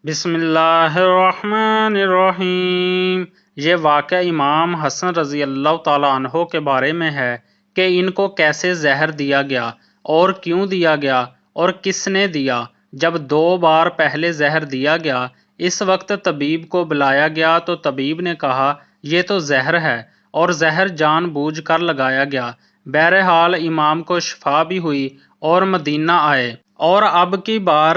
بسم اللہ الرحمن الرحیم۔ یہ واقعہ امام حسن رضی اللہ تعالیٰ عنہ کے بارے میں ہے کہ ان کو کیسے زہر دیا گیا اور کیوں دیا گیا اور کس نے دیا۔ جب 2 بار پہلے زہر دیا گیا، اس وقت طبیب کو بلایا گیا تو طبیب نے کہا یہ تو زہر ہے، اور زہر جان بوجھ کر لگایا گیا۔ بہرحال امام کو شفا بھی ہوئی اور مدینہ آئے، اور اب کی بار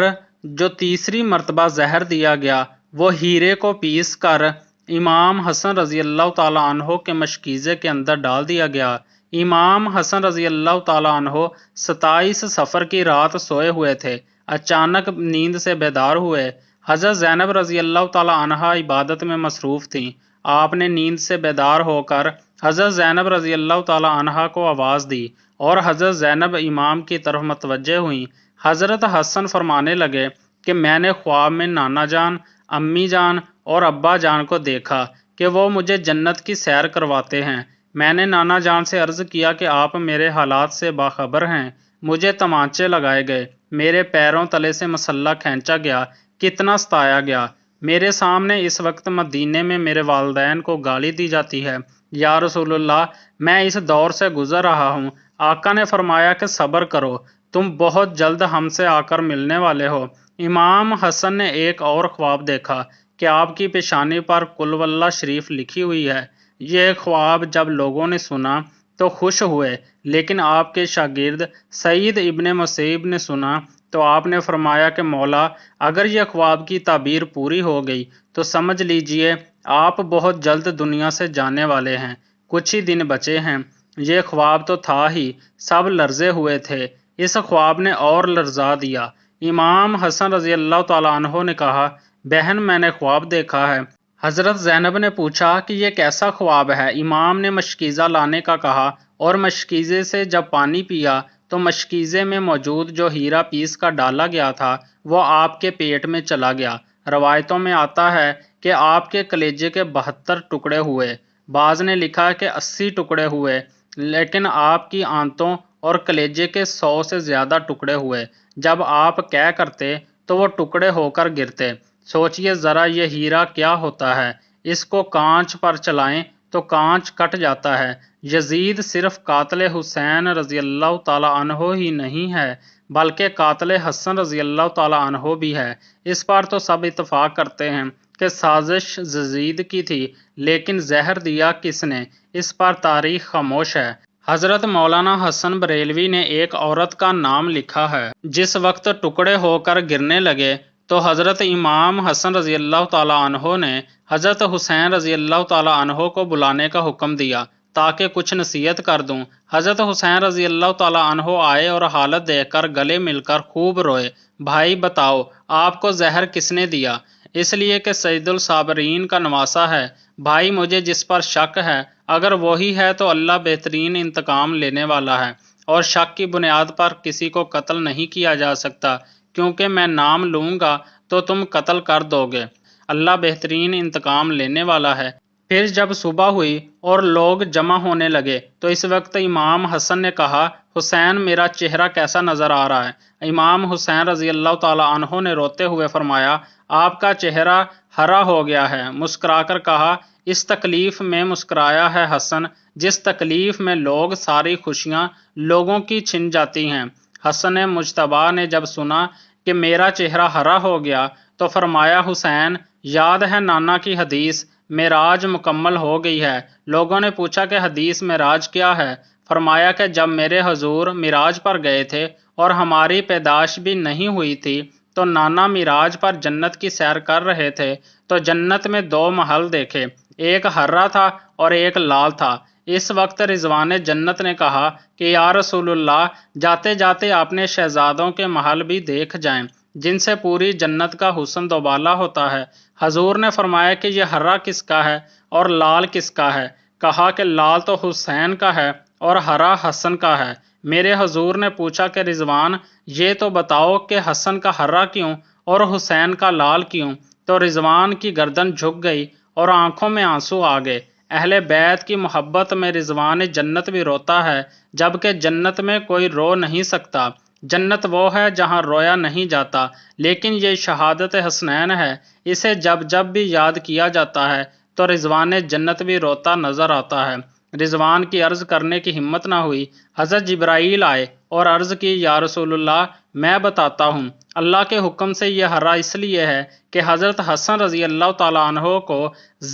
جو تیسری مرتبہ زہر دیا گیا وہ ہیرے کو پیس کر امام حسن رضی اللہ تعالیٰ عنہ کے مشکیزے کے اندر ڈال دیا گیا۔ امام حسن رضی اللہ تعالیٰ عنہ 27 صفر کی رات سوئے ہوئے تھے، اچانک نیند سے بیدار ہوئے۔ حضرت زینب رضی اللہ تعالیٰ عنہ عبادت میں مصروف تھیں۔ آپ نے نیند سے بیدار ہو کر حضرت زینب رضی اللہ تعالیٰ عنہ کو آواز دی، اور حضرت زینب امام کی طرف متوجہ ہوئیں۔ حضرت حسن فرمانے لگے کہ میں نے خواب میں نانا جان، امی جان اور ابا جان کو دیکھا کہ وہ مجھے جنت کی سیر کرواتے ہیں۔ میں نے نانا جان سے عرض کیا کہ آپ میرے حالات سے باخبر ہیں۔ مجھے تمانچے لگائے گئے، میرے پیروں تلے سے مسلح کھینچا گیا، کتنا ستایا گیا۔ میرے سامنے اس وقت مدینے میں میرے والدین کو گالی دی جاتی ہے۔ یا رسول اللہ، میں اس دور سے گزر رہا ہوں۔ آقا نے فرمایا کہ صبر کرو، تم بہت جلد ہم سے آ کر ملنے والے ہو۔ امام حسن نے ایک اور خواب دیکھا کہ آپ کی پیشانی پر قل واللہ شریف لکھی ہوئی ہے۔ یہ خواب جب لوگوں نے سنا تو خوش ہوئے، لیکن آپ کے شاگرد سعید ابن مسیب نے سنا تو آپ نے فرمایا کہ مولا، اگر یہ خواب کی تعبیر پوری ہو گئی تو سمجھ لیجئے آپ بہت جلد دنیا سے جانے والے ہیں، کچھ ہی دن بچے ہیں۔ یہ خواب تو تھا ہی، سب لرزے ہوئے تھے۔ اس خواب نے اور لرزا دیا۔ امام حسن رضی اللہ تعالیٰ عنہ نے کہا، بہن میں نے خواب دیکھا ہے۔ حضرت زینب نے پوچھا کہ یہ کیسا خواب ہے؟ امام نے مشکیزہ لانے کا کہا، اور مشکیزے سے جب پانی پیا تو مشکیزے میں موجود جو ہیرا پیس کا ڈالا گیا تھا وہ آپ کے پیٹ میں چلا گیا۔ روایتوں میں آتا ہے کہ آپ کے کلیجے کے 72 ٹکڑے ہوئے، بعض نے لکھا کہ 80 ٹکڑے ہوئے، لیکن آپ کی آنتوں اور کلیجے کے 100 سے زیادہ ٹکڑے ہوئے۔ جب آپ قے کرتے تو وہ ٹکڑے ہو کر گرتے۔ سوچئے ذرا یہ ہیرا کیا ہوتا ہے، اس کو کانچ پر چلائیں تو کانچ کٹ جاتا ہے۔ یزید صرف قاتل حسین رضی اللہ تعالیٰ عنہ ہی نہیں ہے بلکہ قاتل حسن رضی اللہ تعالیٰ عنہ بھی ہے۔ اس پر تو سب اتفاق کرتے ہیں کہ سازش یزید کی تھی، لیکن زہر دیا کس نے، اس پر تاریخ خاموش ہے۔ حضرت مولانا حسن بریلوی نے ایک عورت کا نام لکھا ہے، جس وقت ٹکڑے ہو کر گرنے لگے تو حضرت امام حسن رضی اللہ تعالیٰ عنہ نے حضرت حسین رضی اللہ تعالیٰ عنہ کو بلانے کا حکم دیا تاکہ کچھ نصیحت کر دوں۔ حضرت حسین رضی اللہ تعالیٰ عنہ آئے اور حالت دیکھ کر گلے مل کر خوب روئے۔ بھائی بتاؤ، آپ کو زہر کس نے دیا؟ اس لیے کہ سید الصابرین کا نواسا ہے۔ بھائی مجھے جس پر شک ہے، اگر وہی ہے تو اللہ بہترین انتقام لینے والا ہے، اور شک کی بنیاد پر کسی کو قتل نہیں کیا جا سکتا، کیونکہ میں نام لوں گا تو تم قتل کر دو گے۔ اللہ بہترین انتقام لینے والا ہے۔ پھر جب صبح ہوئی اور لوگ جمع ہونے لگے تو اس وقت امام حسن نے کہا، حسین میرا چہرہ کیسا نظر آ رہا ہے؟ امام حسین رضی اللہ تعالیٰ عنہ نے روتے ہوئے فرمایا، آپ کا چہرہ ہرا ہو گیا ہے۔ مسکرا کر کہا، اس تکلیف میں مسکرایا ہے حسن جس تکلیف میں لوگ ساری خوشیاں لوگوں کی چھن جاتی ہیں۔ حسن مجتبیٰ نے جب سنا کہ میرا چہرہ ہرا ہو گیا تو فرمایا، حسین یاد ہے نانا کی حدیث، معراج مکمل ہو گئی ہے۔ لوگوں نے پوچھا کہ حدیث معراج کیا ہے؟ فرمایا کہ جب میرے حضور معراج پر گئے تھے اور ہماری پیدائش بھی نہیں ہوئی تھی تو نانا معراج پر جنت کی سیر کر رہے تھے تو جنت میں 2 محل دیکھے، ایک ہرا تھا اور ایک لال تھا۔ اس وقت رضوان جنت نے کہا کہ یا رسول اللہ، جاتے جاتے اپنے شہزادوں کے محل بھی دیکھ جائیں جن سے پوری جنت کا حسن دوبالا ہوتا ہے۔ حضور نے فرمایا کہ یہ ہرا کس کا ہے اور لال کس کا ہے؟ کہا کہ لال تو حسین کا ہے اور ہرا حسن کا ہے۔ میرے حضور نے پوچھا کہ رضوان، یہ تو بتاؤ کہ حسن کا ہرا کیوں اور حسین کا لال کیوں؟ تو رضوان کی گردن جھک گئی اور آنکھوں میں آنسو آ گئے۔ اہل بیت کی محبت میں رضوان جنت بھی روتا ہے، جبکہ جنت میں کوئی رو نہیں سکتا۔ جنت وہ ہے جہاں رویا نہیں جاتا، لیکن یہ شہادت حسنین ہے، اسے جب جب بھی یاد کیا جاتا ہے تو رضوان جنت بھی روتا نظر آتا ہے۔ رضوان کی عرض کرنے کی ہمت نہ ہوئی، حضرت جبرائیل آئے اور عرض کی یا رسول اللہ میں بتاتا ہوں، اللہ کے حکم سے یہ ہرا اس لیے ہے کہ حضرت حسن رضی اللہ تعالیٰ عنہ کو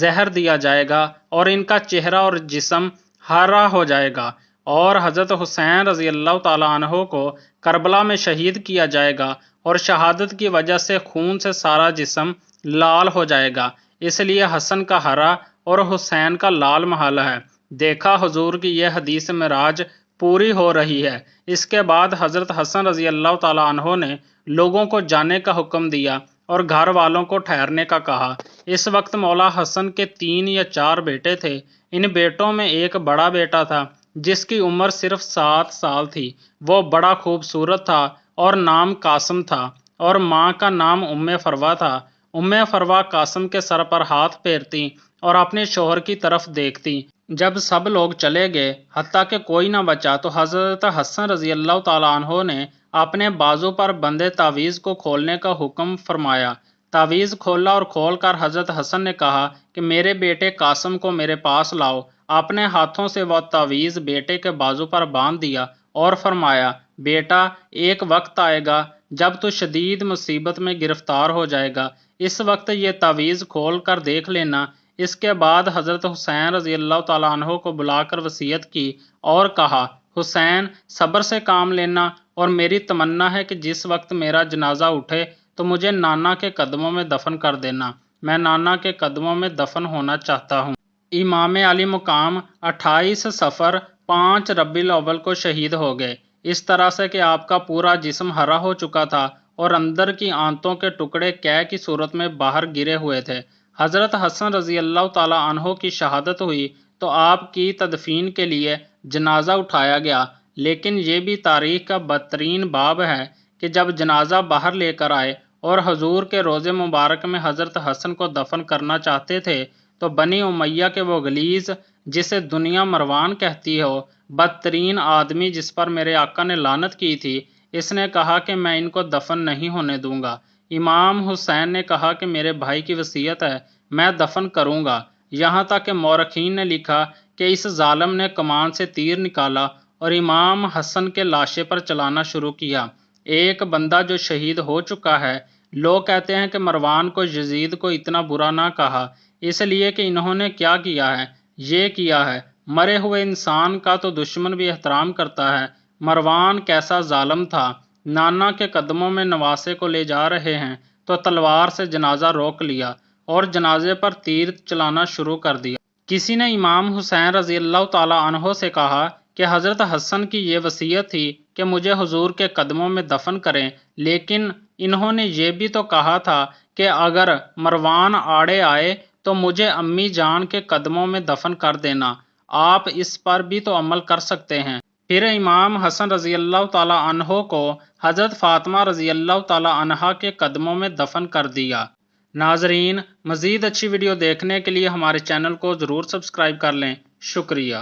زہر دیا جائے گا اور ان کا چہرہ اور جسم ہرا ہو جائے گا، اور حضرت حسین رضی اللہ تعالیٰ عنہ کو کربلا میں شہید کیا جائے گا اور شہادت کی وجہ سے خون سے سارا جسم لال ہو جائے گا، اس لیے حسن کا ہرا اور حسین کا لال محل ہے۔ دیکھا حضور کی یہ حدیث معراج پوری ہو رہی ہے۔ اس کے بعد حضرت حسن رضی اللہ تعالیٰ عنہ نے لوگوں کو جانے کا حکم دیا اور گھر والوں کو ٹھہرنے کا کہا۔ اس وقت مولا حسن کے 3 یا 4 بیٹے تھے۔ ان بیٹوں میں ایک بڑا بیٹا تھا جس کی عمر صرف 7 سال تھی، وہ بڑا خوبصورت تھا اور نام قاسم تھا، اور ماں کا نام فروہ تھا۔ فروہ قاسم کے سر پر ہاتھ پھیرتی اور اپنے شوہر کی طرف دیکھتی۔ جب سب لوگ چلے گئے حتیٰ کہ کوئی نہ بچا تو حضرت حسن رضی اللہ تعالیٰ عنہ نے اپنے بازو پر بندے تعویذ کو کھولنے کا حکم فرمایا۔ تعویذ کھولا اور کھول کر حضرت حسن نے کہا کہ میرے بیٹے قاسم کو میرے پاس لاؤ۔ اپنے ہاتھوں سے وہ تعویذ بیٹے کے بازو پر باندھ دیا اور فرمایا، بیٹا ایک وقت آئے گا جب تو شدید مصیبت میں گرفتار ہو جائے گا، اس وقت یہ تعویذ کھول کر دیکھ لینا۔ اس کے بعد حضرت حسین رضی اللہ تعالیٰ عنہ کو بلا کر وصیت کی اور کہا، حسین صبر سے کام لینا، اور میری تمنا ہے کہ جس وقت میرا جنازہ اٹھے تو مجھے نانا کے قدموں میں دفن کر دینا، میں نانا کے قدموں میں دفن ہونا چاہتا ہوں۔ امام علی مقام 28 صفر 5 ربیع الاول کو شہید ہو گئے، اس طرح سے کہ آپ کا پورا جسم ہرا ہو چکا تھا اور اندر کی آنتوں کے ٹکڑے قے کی صورت میں باہر گرے ہوئے تھے۔ حضرت حسن رضی اللہ تعالیٰ عنہ کی شہادت ہوئی تو آپ کی تدفین کے لیے جنازہ اٹھایا گیا، لیکن یہ بھی تاریخ کا بدترین باب ہے کہ جب جنازہ باہر لے کر آئے اور حضور کے روضے مبارک میں حضرت حسن کو دفن کرنا چاہتے تھے تو بنی امیہ کے وہ غلیظ، جسے دنیا مروان کہتی ہو، بدترین آدمی جس پر میرے آقا نے لعنت کی تھی، اس نے کہا کہ میں ان کو دفن نہیں ہونے دوں گا۔ امام حسین نے کہا کہ میرے بھائی کی وصیت ہے، میں دفن کروں گا، یہاں تک کہ مورخین نے لکھا کہ اس ظالم نے کمان سے تیر نکالا اور امام حسن کے لاشے پر چلانا شروع کیا۔ ایک بندہ جو شہید ہو چکا ہے، لوگ کہتے ہیں کہ مروان کو یزید کو اتنا برا نہ کہا، اس لیے کہ انہوں نے کیا کیا ہے، یہ کیا ہے، مرے ہوئے انسان کا تو دشمن بھی احترام کرتا ہے۔ مروان کیسا ظالم تھا، نانا کے قدموں میں نواسے کو لے جا رہے ہیں تو تلوار سے جنازہ روک لیا اور جنازے پر تیر چلانا شروع کر دیا۔ کسی نے امام حسین رضی اللہ تعالیٰ عنہ سے کہا کہ حضرت حسن کی یہ وصیت تھی کہ مجھے حضور کے قدموں میں دفن کریں، لیکن انہوں نے یہ بھی تو کہا تھا کہ اگر مروان آڑے آئے تو مجھے امی جان کے قدموں میں دفن کر دینا، آپ اس پر بھی تو عمل کر سکتے ہیں۔ پھر امام حسن رضی اللہ تعالیٰ عنہ کو حضرت فاطمہ رضی اللہ تعالیٰ عنہا کے قدموں میں دفن کر دیا۔ ناظرین، مزید اچھی ویڈیو دیکھنے کے لیے ہمارے چینل کو ضرور سبسکرائب کر لیں۔ شکریہ۔